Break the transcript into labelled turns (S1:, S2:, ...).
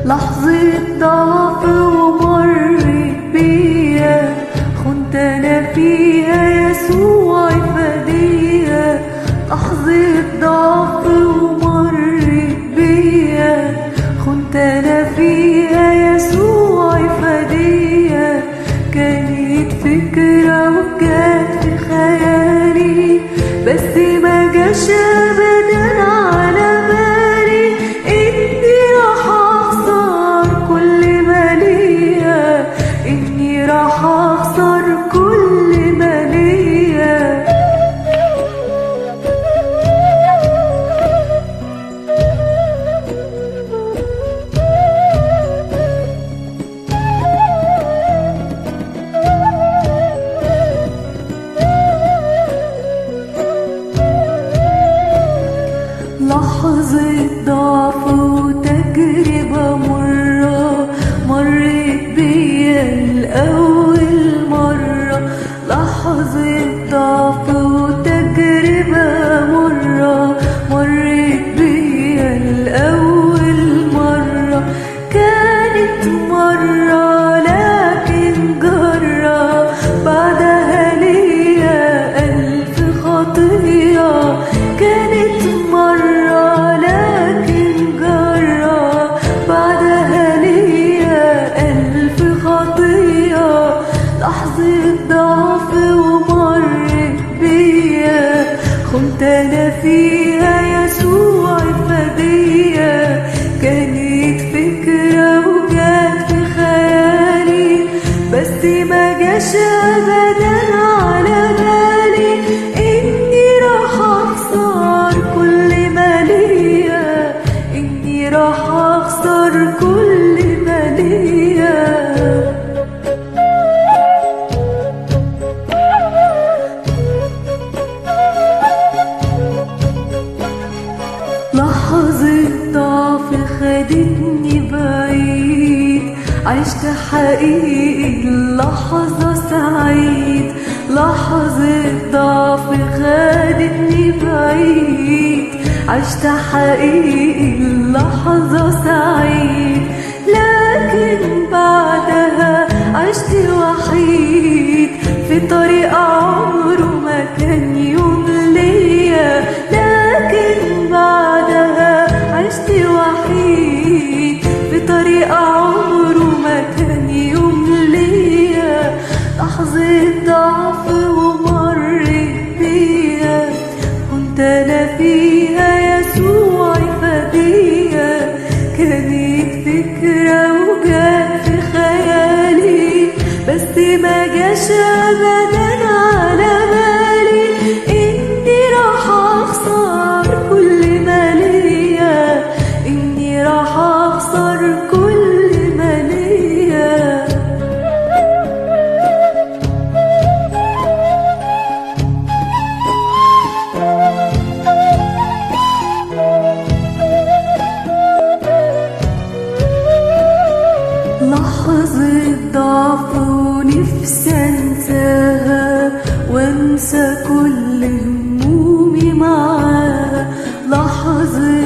S1: لحظة ضعف ومرت بيا، كنت أنا فيها يسوع فدية. لحظة ضعف ومرت بيا، كنت أنا فيها يسوع فدية. كانت فكرة وكانت في خيالي، بس ما جاش أبدا على بالي إني راح أخسر كل ما ليا، إني راح أخسر كل ما ليا. لحظة ضعف وتجربة مرة مرت بيا لأول مرة. لحظة ضعف وتجربة مرة مرت بيا لأول مرة. كانت مرة لكن جرة، بعدها ليا ألف خطية. كانت مرة لكن جرة، بعدها ليا ألف خطية. لحظة ضعف ومرت بيا، كنت أنا فيها يسوع فدية. كانت فكرة وجات في خيالي، بس ما جاش أبدا على بالي إني راح أخسر كل ما ليا، إني راح أخسر كل ما ليا. لحظة ضعف خدتني بعيد، عشت حقيقي اللحظة سعيد. لحظة ضعف خدتني بعيد، عشت حقيقي اللحظة سعيد. لكن بعدها عشت وحيد في طريق عمره ما كان يوم ليا. لكن بعدها عشت وحيد في طريق عمره ما كان يوم ليا. لحظة ضعف ومرت بيا، كنت أنا فيها يسوع فدية. كانت فكرة وجات في خيالي، بس ما جاش أبدا على بالي إني راح أخسر كل ما ليا، إني راح أخسر كل ما ليا. لحظة ضعف ونفسي انساها وانسى كل همومي معاها. لحظة